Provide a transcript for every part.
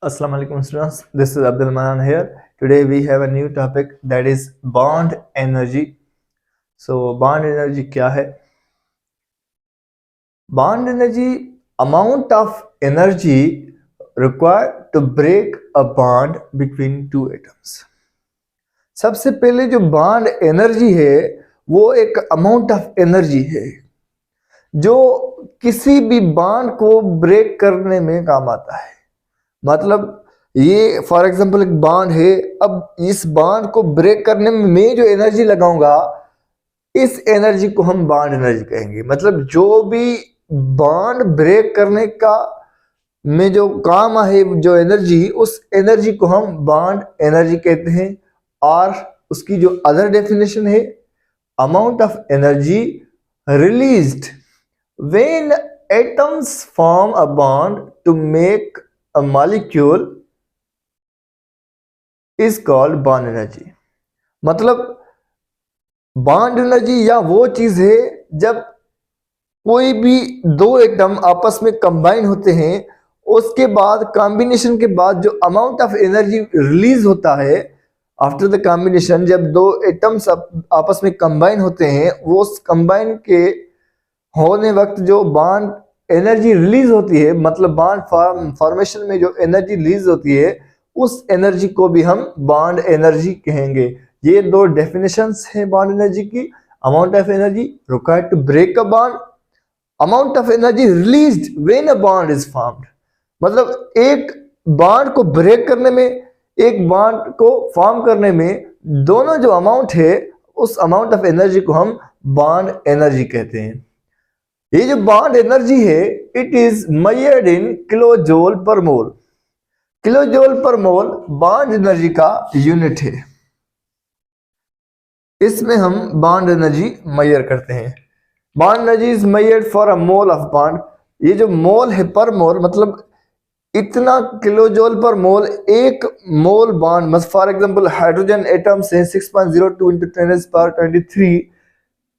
Assalamu alaikum students, this is Abdul Manan here. Today we have a new topic, that is bond energy. So bond energy क्या है? Bond energy, amount of energy required to break a bond between two atoms. सबसे पहले जो bond energy है वो एक amount of energy है जो किसी भी बॉन्ड को ब्रेक करने में काम आता है। मतलब ये फॉर एग्जांपल एक बॉन्ड है, अब इस बॉन्ड को ब्रेक करने में मैं जो एनर्जी लगाऊंगा इस एनर्जी को हम बॉन्ड एनर्जी कहेंगे। मतलब जो भी बॉन्ड ब्रेक करने का में जो काम है, जो एनर्जी, उस एनर्जी को हम बॉन्ड एनर्जी कहते हैं। और उसकी जो अदर डेफिनेशन है, amount of energy released when atoms form a bond to make a molecule is called bond energy। मतलब बॉन्ड एनर्जी या वो चीज है जब कोई भी दो एटम आपस में कंबाइन होते हैं, उसके बाद कॉम्बिनेशन के बाद जो अमाउंट ऑफ एनर्जी रिलीज होता है आफ्टर द कॉम्बिनेशन, जब दो एटम्स आपस में कंबाइन होते हैं, वो कंबाइन के होने वक्त जो बॉन्ड एनर्जी रिलीज होती है, मतलब बॉन्ड फॉर्मेशन में जो एनर्जी रिलीज होती है, उस एनर्जी को भी हम बॉन्ड एनर्जी कहेंगे। ये दो डेफिनेशंस हैं बॉन्ड एनर्जी की। Amount of energy required to break a bond, amount of energy released when a bond is formed. मतलब एक बॉन्ड को ब्रेक करने में, एक बॉन्ड को फॉर्म करने में दोनों जो अमाउंट है, उस अमाउंट ऑफ एनर्जी को हम बॉन्ड एनर्जी कहते हैं। ये जो बॉन्ड एनर्जी है, it is measured in kilo joule per mole. Kilo joule per mole bond energy का यूनिट है। इसमें हम बॉन्ड एनर्जी मेजर करते हैं। Bond energy is measured for a mole of bond. ये जो मोल है, पर मोल, मतलब इतना किलो जूल पर मोल, एक mole bond. For example hydrogen atoms है 6.02 × 10⁻23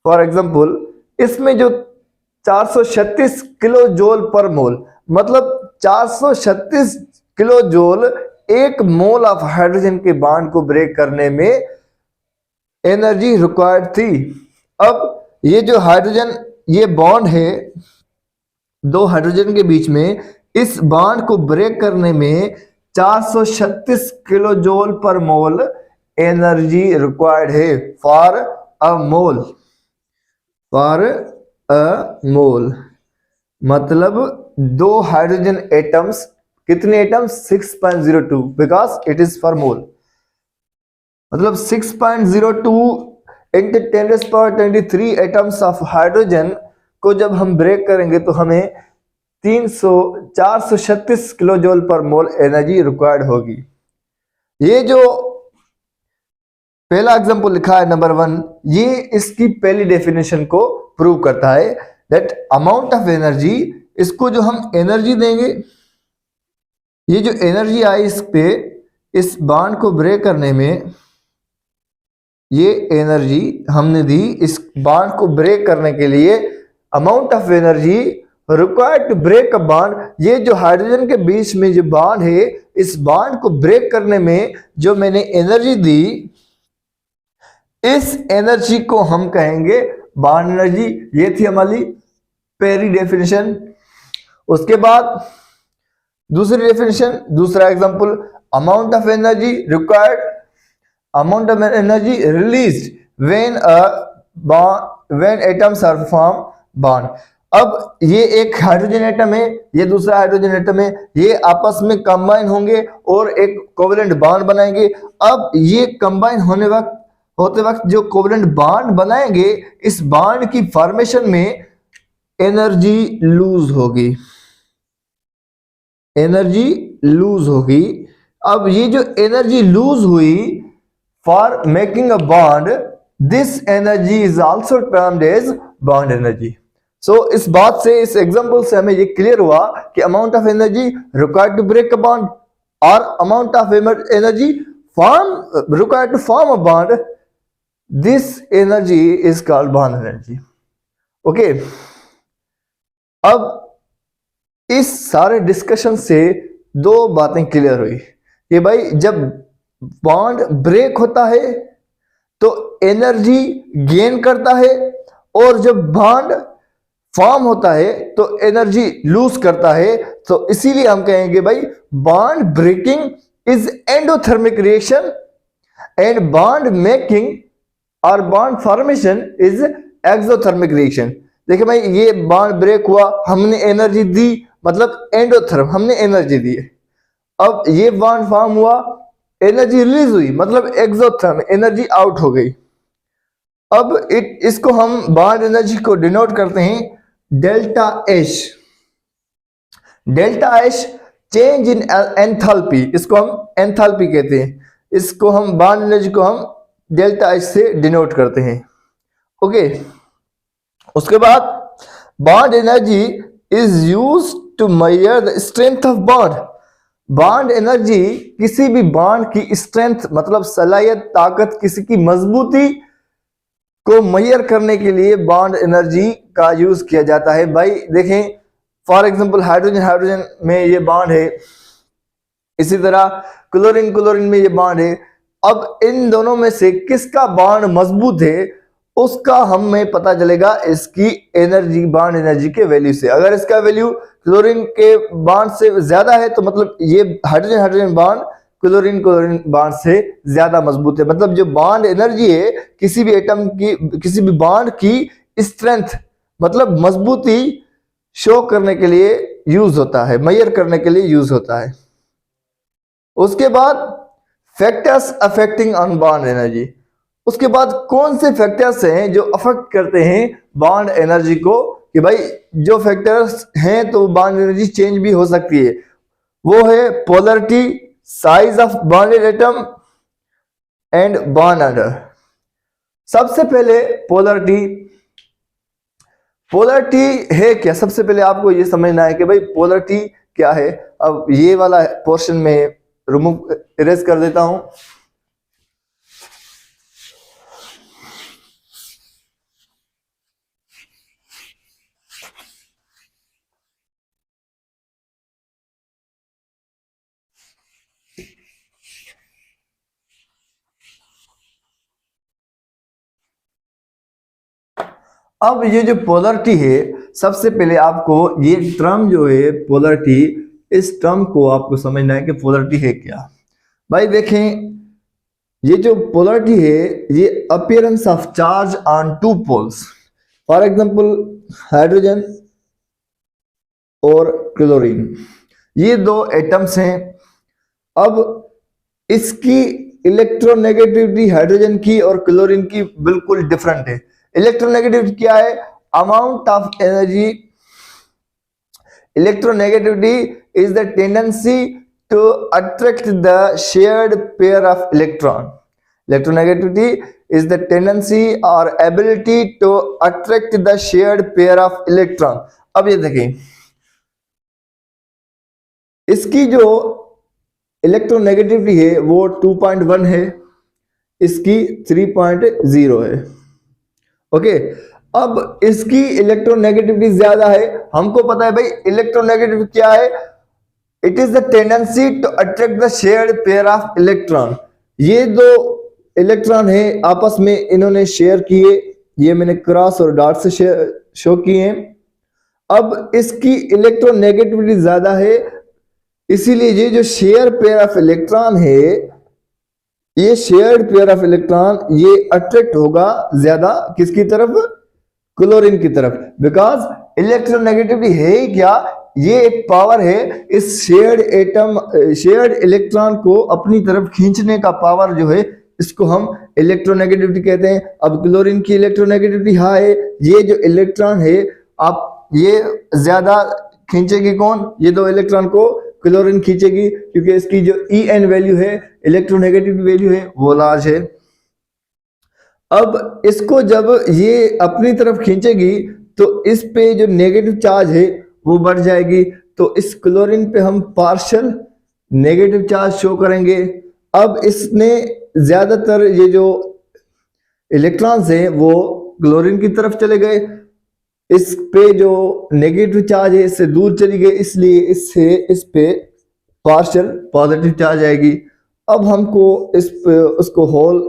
फॉर एग्जांपल, इसमें जो 436 किलो जूल पर मोल, मतलब 436 किलो जूल एक मोल ऑफ हाइड्रोजन के बॉन्ड को ब्रेक करने में एनर्जी रिक्वायर्ड थी। अब ये जो हाइड्रोजन, ये बॉन्ड है दो हाइड्रोजन के बीच में, इस बॉन्ड को ब्रेक करने में 436 kilo joule per mole energy required है for a mole. For a mole मतलब दो हाइड्रोजन एटम्स, कितने atoms? 6.02, because it is for mole. मतलब 6.02 × 10⁻23 एटम्स ऑफ हाइड्रोजन को जब हम ब्रेक करेंगे तो हमें 436 kilo joule per mole energy required होगी। ये जो पहला एग्जांपल लिखा है नंबर 1, ये इसकी पहली डेफिनेशन को प्रूव करता है, दैट अमाउंट ऑफ एनर्जी, इसको जो हम एनर्जी देंगे, ये जो एनर्जी आई इस पे, इस बॉन्ड को ब्रेक करने में, ये एनर्जी हमने दी इस बॉन्ड को ब्रेक करने के लिए। Amount of energy required to break a bond, ये जो हाइड्रोजन के बीच में जो बॉन्ड है, इस बॉन्ड को ब्रेक करने में जो मैंने एनर्जी दी, इस एनर्जी को हम कहेंगे बॉन्ड एनर्जी। ये थी हमारी पहली डेफिनेशन। उसके बाद दूसरी डेफिनेशन, दूसरा example, amount of energy required, amount of energy released when atoms are form bond. अब ये एक हाइड्रोजन एटम है, ये दूसरा हाइड्रोजन एटम है, ये आपस में कंबाइन होंगे और एक कोवेलेंट बॉन्ड बनाएंगे। अब ये कंबाइन होते वक्त जो कोवेलेंट बॉन्ड बनाएंगे, इस बॉन्ड की फॉर्मेशन में एनर्जी लूज होगी, एनर्जी लूज होगी। अब ये जो एनर्जी लूज हुई for making a bond, this energy is also termed as bond energy. So इस बात से, इस एग्जांपल से हमें ये क्लियर हुआ कि amount of energy required to break a bond और amount of energy required to form a bond, this energy is called bond energy. Okay, अब इस सारे डिस्कशन से दो बातें क्लियर हुई कि भाई जब बॉन्ड ब्रेक होता है तो एनर्जी गेन करता है, और जब बॉन्ड फॉर्म होता है तो एनर्जी लूज करता है। तो इसीलिए हम कहेंगे भाई bond breaking is endothermic reaction and bond making और bond formation is exothermic reaction. देखिए भाई ये बॉन्ड ब्रेक हुआ, हमने एनर्जी दी, मतलब एंडोथर्म, हमने एनर्जी दी। अब ये बॉन्ड फॉर्म हुआ, एनर्जी रिलीज हुई, मतलब एक्सोथर्म, एनर्जी आउट हो गई। अब इसको हम बॉन्ड एनर्जी को डिनोट करते हैं delta H. Delta H change in enthalpy, इसको हम एंथैल्पी कहते हैं। इसको हम बॉन्ड एनर्जी को हम डेल्टा एच से डिनोट करते हैं। ओके, उसके बाद bond energy is used to measure the strength of bond. Bond energy किसी भी बॉन्ड की स्ट्रेंथ, मतलब सलाहियत, ताकत, किसी की मजबूती को मेजर करने के लिए बॉन्ड एनर्जी का यूज किया जाता है। भाई देखें, फॉर एग्जांपल हाइड्रोजन हाइड्रोजन में ये बॉन्ड है, इसी तरह क्लोरीन क्लोरीन में ये बॉन्ड है। अब इन दोनों में से किसका बॉन्ड मजबूत है उसका हमें पता चलेगा इसकी एनर्जी, बॉन्ड एनर्जी के वैल्यू से। अगर इसका वैल्यू क्लोरीन के बॉन्ड से ज्यादा है तो मतलब ये hydrogen hydrogen bond chlorine chlorine bond से ज्यादा मजबूत है। मतलब जो बॉन्ड एनर्जी है किसी भी एटम की, किसी भी बॉन्ड की स्ट्रेंथ, मतलब मजबूती शो करने के लिए यूज होता है, मेजर करने के लिए यूज होता है। उसके बाद factors affecting on bond energy. उसके बाद कौन से फैक्टर्स हैं जो अफेक्ट करते हैं बॉन्ड एनर्जी को, कि भाई जो फैक्टर्स हैं तो बॉन्ड एनर्जी चेंज भी हो सकती है। वो है polarity, size of bonded atom and bond order. सबसे पहले पोलरिटी। पोलरिटी है क्या, सबसे पहले आपको ये समझना है कि भाई पोलरिटी क्या है। अब ये वाला पोर्शन में रिमूव, इरेज कर देता हूं। अब ये जो पोलरिटी है, सबसे पहले आपको ये टर्म जो है पोलरिटी, इस टर्म को आपको समझना है कि पोलरिटी है क्या। भाई देखें, ये जो पोलरिटी है ये appearance of charge on two poles. For example hydrogen और क्लोरीन, ये दो एटम्स हैं। अब इसकी इलेक्ट्रोनेगेटिविटी हाइड्रोजन की और क्लोरीन की बिल्कुल डिफरेंट है। इलेक्ट्रोनेगेटिविटी क्या है, amount of energy. Electronegativity is the tendency to attract the shared pair of electron. Electronegativity is the tendency और ability to attract the shared pair of electron. अब ये देखें, इसकी जो इलेक्ट्रोनेगेटिविटी है वो 2.1 है, इसकी 3.0 है। ओके, अब इसकी इलेक्ट्रोनेगेटिविटी ज्यादा है। हमको पता है भाई इलेक्ट्रोनेगेटिविटी क्या है, it is the tendency to attract the shared pair of electron. ये दो इलेक्ट्रॉन है आपस में, इन्होंने शेयर किए, ये मैंने क्रॉस और डॉट से शो किए हैं। अब इसकी इलेक्ट्रोनेगेटिविटी ज्यादा है, इसीलिए ये जो शेयर पेयर ऑफ इलेक्ट्रॉन है, ये शेयर्ड पेयर ऑफ इलेक्ट्रॉन ये अट्रैक्ट होगा ज्यादा किसकी तरफ, क्लोरीन की तरफ। बिकॉज इलेक्ट्रोनेगेटिविटी है ही क्या, ये एक पावर है इस शेयर्ड एटम, शेयर्ड इलेक्ट्रॉन को अपनी तरफ खींचने का पावर जो है, इसको हम इलेक्ट्रोनेगेटिविटी कहते हैं। अब क्लोरीन की इलेक्ट्रोनेगेटिविटी हाई है, ये जो इलेक्ट्रॉन है आप ये ज्यादा खींचेगी कौन, ये दो इलेक्ट्रॉन को क्लोरीन खींचेगी, क्योंकि इसकी जो En वैल्यू है, इलेक्ट्रोनेगेटिव वैल्यू है, वो लार्ज है। अब इसको जब ये अपनी तरफ खींचेगी तो इस पे जो नेगेटिव चार्ज है वो बढ़ जाएगी, तो इस क्लोरीन पे हम पार्शियल नेगेटिव चार्ज शो करेंगे। अब इसने ज्यादातर ये जो इलेक्ट्रॉन्स हैं वो क्लोरीन की तरफ चले गए, इस पे जो नेगेटिव चार्ज है इससे दूर चली गई, इसलिए इससे इस पे पार्शियल पॉजिटिव चार्ज आएगी। अब हमको इस पे उसको होल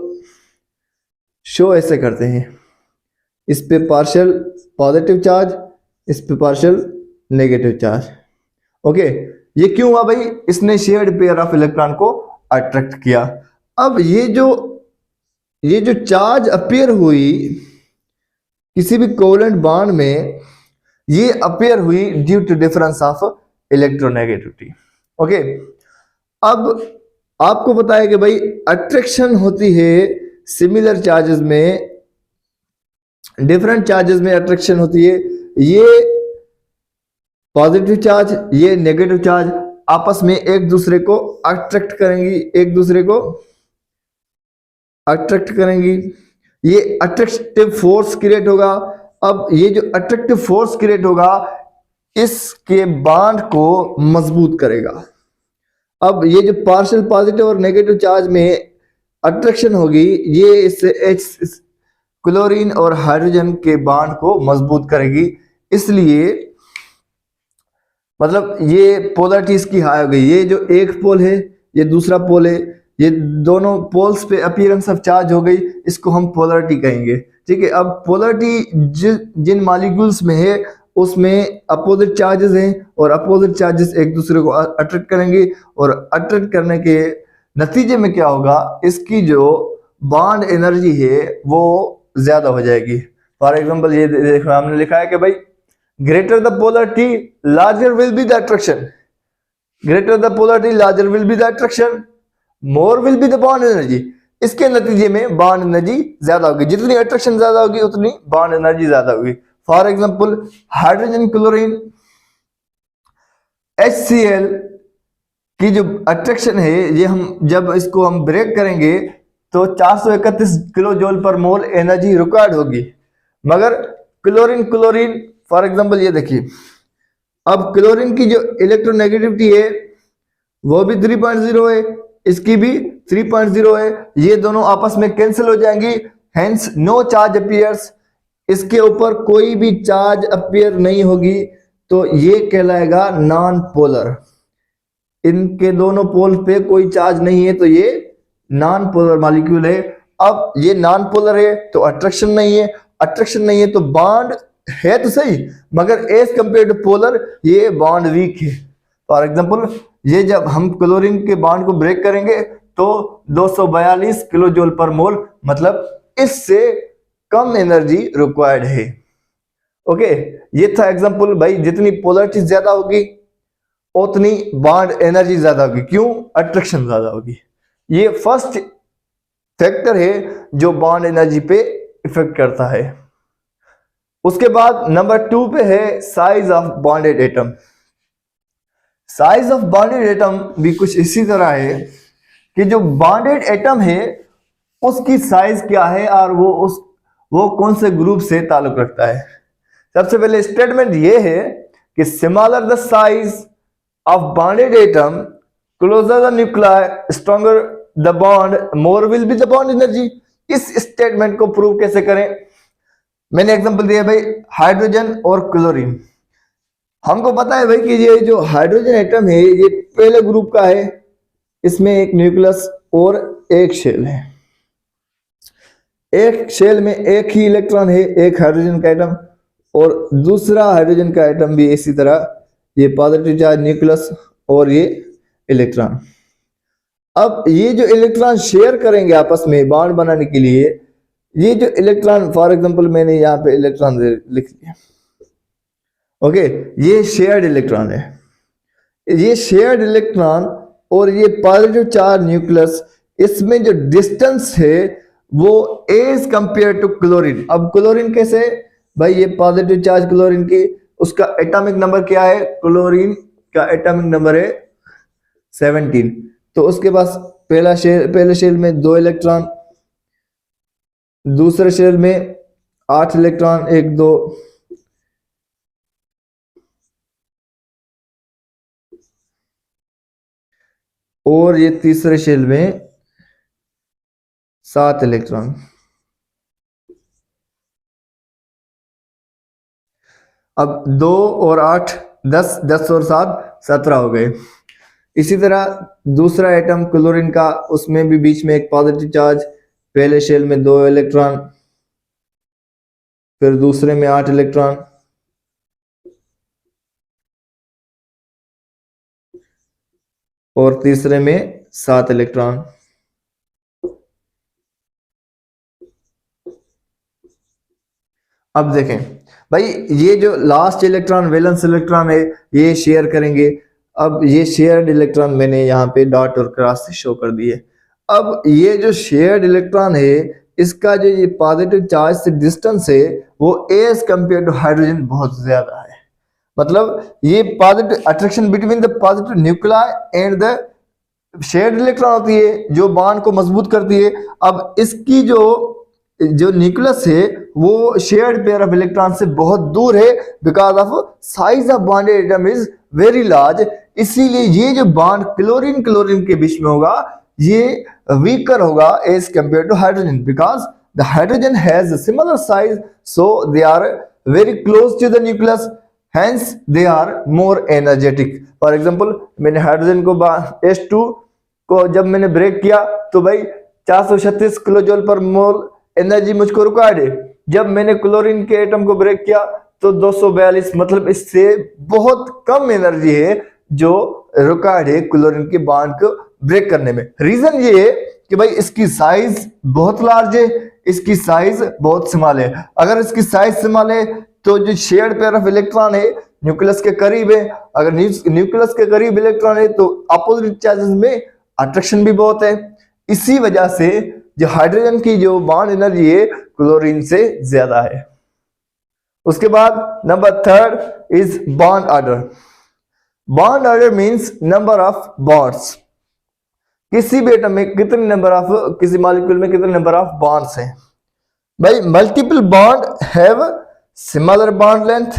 शो ऐसे करते हैं, इस पे पार्शियल पॉजिटिव चार्ज, इस पे पार्शियल नेगेटिव चार्ज। ओके, ये क्यों हुआ भाई? इसने शेयर्ड पेयर ऑफ इलेक्ट्रॉन को अट्रैक्ट किया। अब ये जो चार्ज अपीयर हुई किसी भी कोवेलेंट बॉन्ड में, ये अपीयर हुई due to difference of electronegativity. Okay, अब आपको बताया कि भाई अट्रैक्शन होती है सिमिलर चार्जेस में, डिफरेंट चार्जेस में अट्रैक्शन होती है। ये पॉजिटिव चार्ज, ये नेगेटिव चार्ज आपस में एक दूसरे को अट्रैक्ट करेंगी, एक दूसरे को अट्रैक्ट करेंगी। ये अट्रैक्टिव फोर्स क्रिएट होगा। अब ये जो अट्रैक्टिव फोर्स क्रिएट होगा इसके बॉन्ड को मजबूत करेगा। अब ये जो पार्शियल पॉजिटिव और नेगेटिव चार्ज में अट्रैक्शन होगी, ये इससे क्लोरीन और हाइड्रोजन के बॉन्ड को मजबूत करेगी। इसलिए मतलब ये पोलरिटी इसकी हाई हो गई। ये जो एक पोल है, ये दूसरा पोल है, ये दोनों पोल्स पे अपीयरेंस ऑफ चार्ज हो गई, इसको हम पोलरिटी कहेंगे। ठीक है, अब पोलरिटी जिन मॉलिक्यूल्स में है उसमें अपोजिट चार्जेस हैं और अपोजिट चार्जेस एक दूसरे को अट्रैक्ट करेंगे, और अट्रैक्ट करने के नतीजे में क्या होगा, इसकी जो बॉन्ड एनर्जी है वो ज्यादा हो जाएगी। फॉर एग्जांपल ये देखो, हमने लिखा है कि भाई greater the polarity larger will be the attraction, greater the polarity larger will be the attraction, more will be the bond energy। इसके नतीजे में बॉन्ड एनर्जी ज्यादा होगी, जितनी अट्रैक्शन ज्यादा होगी उतनी बॉन्ड एनर्जी ज्यादा होगी। For example hydrogen chlorine HCl की जो अट्रैक्शन है, ये जब इसको हम ब्रेक करेंगे तो 431 kilo joule per mole energy required होगी। मगर क्लोरीन फॉर एग्जांपल ये देखिए, अब क्लोरीन की जो इलेक्ट्रोनेगेटिविटी है वो भी 3.0 है, इसकी भी 3.0 है। ये दोनों आपस में कैंसिल हो जाएंगी, हेंस नो चार्ज अपीयर्स। इसके ऊपर कोई भी चार्ज अपीयर नहीं होगी, तो ये कहलाएगा नॉन पोलर। इनके दोनों पोल पे कोई चार्ज नहीं है, तो ये नॉन पोलर मॉलिक्यूल है। अब ये नॉन पोलर है तो अट्रैक्शन नहीं है, अट्रैक्शन नहीं है तो बॉन्ड है तो सही, मगर एज कंपेयर टू पोलर ये बॉन्ड वीक है। फॉर एग्जांपल ये जब हम क्लोरीन के बॉन्ड को ब्रेक करेंगे तो 242 किलो जूल पर मोल, मतलब इससे कम एनर्जी रिक्वायर्ड है। ओके, ये था एग्जांपल। भाई जितनी पोलरिटी ज्यादा होगी उतनी बॉन्ड एनर्जी ज्यादा होगी। क्यों? अट्रैक्शन ज्यादा होगी। ये फर्स्ट फैक्टर है जो बॉन्ड एनर्जी पे इफेक्ट करता है। उसके बाद नंबर 2 पे है size of bonded atom. Size of bonded atom भी कुछ इसी तरह है कि जो बॉन्डेड एटम है उसकी साइज क्या है और वो कौन से ग्रुप से ताल्लुक रखता है। सबसे पहले स्टेटमेंट ये है कि smaller the size of bonded atom, closer the nuclear, stronger the bond, more will be the bond energy. इस स्टेटमेंट को प्रूव कैसे करें? मैंने एग्जांपल दिया भाई हाइड्रोजन और क्लोरीन। हमको पता है भाई कि ये जो हाइड्रोजन एटम है ये पहले ग्रुप का है, इसमें एक न्यूक्लियस और एक शेल है। एक शेल में एक ही इलेक्ट्रॉन है, एक हाइड्रोजन का एटम, और दूसरा हाइड्रोजन का एटम भी इसी तरह, ये पॉजिटिव चार्ज न्यूक्लियस और ये इलेक्ट्रॉन। अब ये जो इलेक्ट्रॉन शेयर करेंगे आपस में बॉन्ड बनाने के लिए, ये जो इलेक्ट्रॉन, फॉर एग्जांपल मैंने यहाँ पे इलेक्ट्रॉन लिख लिया, ओके, ये शेयर्ड इलेक्ट्रॉन है। ये शेयर्ड इलेक्ट्रॉन और ये पॉजिटिव चार्ज न्यूक्लियस, इसमें जो डिस्टेंस है वो एज कंपेयर टू क्लोरीन। अब क्लोरीन कैसे? भाई ये पॉजिटिव चार्ज क्लोरीन की, उसका एटॉमिक नंबर क्या है? क्लोरीन का एटॉमिक नंबर है 17। तो उसके पास पहले शेल में 2 इलेक्ट्रॉन, दूसरे शेल में 8 इलेक्ट्रॉन, 1 2, और ये तीसरे शेल में 7 इलेक्ट्रॉन। अब 2 और 8 10, 10 और 7 17 हो गए। इसी तरह दूसरा एटम क्लोरीन का, उसमें भी बीच में एक पॉजिटिव चार्ज, पहले शेल में 2 इलेक्ट्रॉन, फिर दूसरे में 8 इलेक्ट्रॉन, और तीसरे में 7 इलेक्ट्रॉन। अब देखें भाई, ये जो लास्ट इलेक्ट्रॉन वैलेंस इलेक्ट्रॉन है ये शेयर करेंगे। अब ये शेयर्ड इलेक्ट्रॉन मैंने यहाँ पे डॉट और क्रॉस से शो कर दिए। अब ये जो शेयर्ड इलेक्ट्रॉन है इसका जो ये पॉजिटिव चार्ज से डिस्टेंस है वो एज कंपेयर टू हाइड्रोजन बहुत ज्यादा है। मतलब ये positive attraction between the positive nuclei and the shared electron होती है जो बॉन्ड को मजबूत करती है। अब इसकी जो न्यूक्लियस है वो शेयर्ड पेयर ऑफ इलेक्ट्रॉन से बहुत दूर है, because of size of bonded atom is very large. इसीलिए ये जो बॉन्ड क्लोरीन क्लोरीन के बीच में होगा ये वीकर होगा as compare to hydrogen, because the hydrogen has similar size, so they are very close to the nucleus, hence they are more energetic. For example मैंने हाइड्रोजन को H2 को जब मैंने ब्रेक किया तो भाई 436 kilo joule per mole energy मुझको रिक्वायर्ड है। जब मैंने क्लोरीन के एटम को ब्रेक किया तो 242, मतलब इससे बहुत कम एनर्जी है जो रिक्वायर्ड है क्लोरीन के बॉन्ड को ब्रेक करने में। रीजन ये है कि भाई इसकी साइज बहुत लार्ज है, इसकी साइज बहुत स्मॉल है। अगर इसकी साइज स्मॉल है तो जो शेयर्ड पेयर ऑफ इलेक्ट्रॉन है न्यूक्लियस के करीब है, अगर न्यूक्लियस के करीब इलेक्ट्रॉन है तो अपोजिट चार्जेस में अट्रैक्शन भी बहुत है। इसी वजह से जो हाइड्रोजन की जो बॉन्ड एनर्जी है क्लोरीन से ज्यादा है। उसके बाद number 3 is bond order. Bond order means number of bonds. किसी भी एटम में कितने नंबर ऑफ, किसी मॉलिक्यूल में कितने नंबर ऑफ बॉन्ड्स हैं। भाई multiple bond have similar bond length,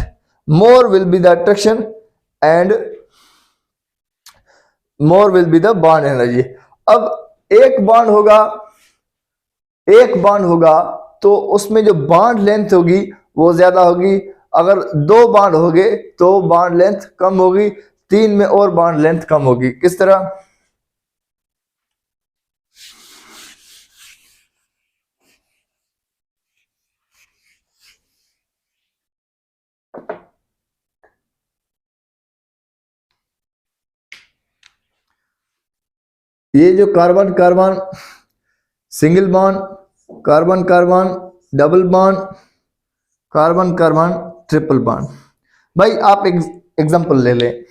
more will be the attraction and more will be the bond energy. अब एक बॉन्ड होगा तो उसमें जो बॉन्ड लेंथ होगी वो ज्यादा होगी। अगर 2 बॉन्ड हो गए तो बॉन्ड लेंथ कम होगी, 3 में और बॉन्ड लेंथ कम होगी। किस तरह? ये जो carbon carbon single bond, carbon carbon double bond, carbon carbon triple bond. भाई आप एग्जांपल ले लें।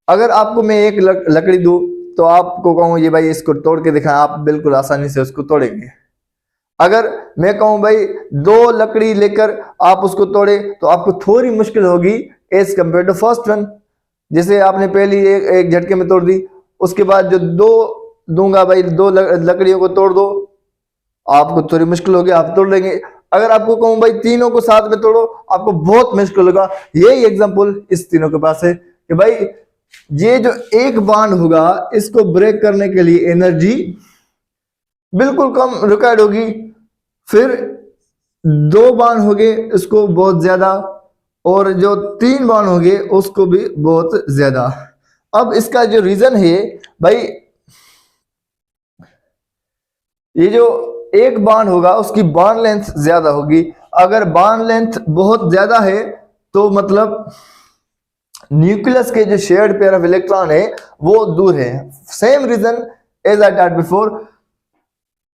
अगर आपको मैं एक लकड़ी दूं तो आपको कहूं ये भाई इसको तोड़ के दिखाएं, आप बिल्कुल आसानी से उसको तोड़ेंगे। अगर मैं कहूं भाई 2 लकड़ी लेकर आप उसको तोड़े तो आपको थोड़ी मुश्किल होगी as compare to first one. जैसे आपने पहली एक झटके में तोड़ दी, उसके बाद जो 2 दूंगा भाई 2 लकड़ियों को तोड़ दो, आपको थोड़ी मुश्किल होगी, आप तोड़ लेंगे। अगर आपको कहूं भाई तीनों को साथ में तोड़ो, आपको बहुत मुश्किल होगा। यही एग्जांपल इस तीनों के पास है कि भाई ये जो एक बॉन्ड होगा इसको ब्रेक करने के लिए एनर्जी बिल्कुल कम रिक्वायर्ड होगी, फिर 2 बॉन्ड हो गए उसको बहुत ज्यादा, और जो 3 बॉन्ड हो गए उसको भी बहुत ज्यादा। अब इसका जो रीजन है भाई, ये जो एक बॉन्ड होगा उसकी बॉन्ड लेंथ ज्यादा होगी। अगर बॉन्ड लेंथ बहुत ज्यादा है तो मतलब न्यूक्लियस के जो शेयर्ड पेयर ऑफ इलेक्ट्रॉन है वो दूर है। Same reason as I taught before,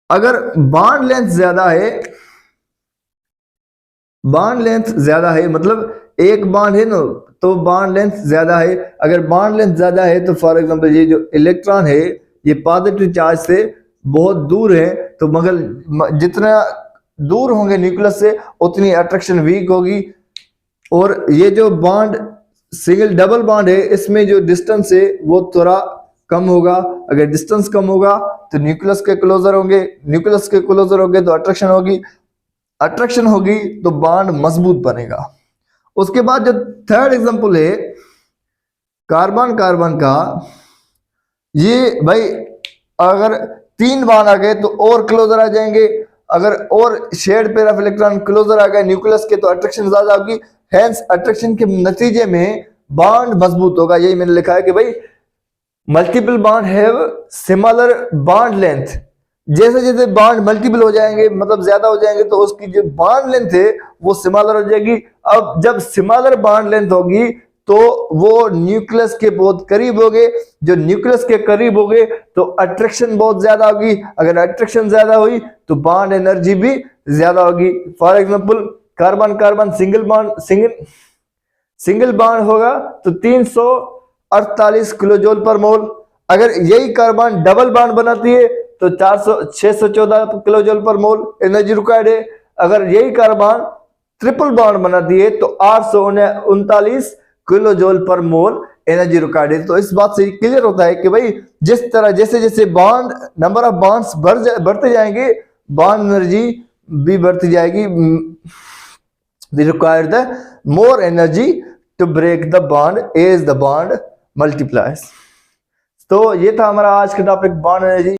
अगर बॉन्ड लेंथ ज्यादा है मतलब एक बॉन्ड है ना तो बॉन्ड लेंथ ज्यादा है। अगर बॉन्ड लेंथ ज्यादा है तो फॉर एग्जांपल ये जो इलेक्ट्रॉन है ये पॉजिटिव चार्ज से बहुत दूर है, तो मगर जितना दूर होंगे न्यूक्लियस से उतनी अट्रैक्शन वीक होगी। और ये जो बॉन्ड सिंगल डबल बॉन्ड है इसमें जो डिस्टेंस है वो थोड़ा कम होगा। अगर डिस्टेंस कम होगा तो न्यूक्लियस के क्लोजर होंगे तो अट्रैक्शन होगी तो बॉन्ड मजबूत बनेगा। उसके बाद जो थर्ड एग्जांपल है कार्बन कार्बन का, ये भाई अगर 3 बॉन्ड आ गए तो और क्लोजर आ जाएंगे। अगर और shared pair of electron closer आ गए न्यूक्लियस के तो अट्रैक्शन ज्यादा होगी, हेंस अट्रैक्शन के नतीजे में बॉन्ड मजबूत होगा। यही मैंने लिखा है कि भाई multiple bond have similar bond length. जैसे जैसे बॉन्ड मल्टीपल हो जाएंगे, मतलब ज्यादा हो जाएंगे, तो उसकी जो बॉन्ड लेंथ है वो सिमिलर हो जाएगी। अब जब सिमिलर बॉन्ड लेंथ होगी तो वो न्यूक्लियस के बहुत करीब हो गए। जो न्यूक्लियस के करीब हो गए तो अट्रैक्शन बहुत ज्यादा होगी। अगर अट्रैक्शन ज्यादा हुई तो बॉन्ड एनर्जी भी ज्यादा होगी। For example carbon carbon single bond होगा तो 348 किलोजूल पर मोल। अगर यही कार्बन डबल बॉन्ड बनाती है तो 614 किलोजूल पर मोल एनर्जी रिक्वायर्ड है। अगर यही कार्बन ट्रिपल बॉन्ड बनाती है तो 839 किलोजूल पर मोल एनर्जी रिक्वायर्ड है। तो इस बात से क्लियर होता है कि भाई जिस तरह जैसे जैसे बॉन्ड नंबर ऑफ बॉन्ड्स बढ़ते जाएंगे, बॉन्ड एनर्जी भी बढ़ती जाएगी। We require the more energy to break the bond as the bond multiplies। तो ये था हमारा आज का टॉपिक, बॉन्ड एनर्जी।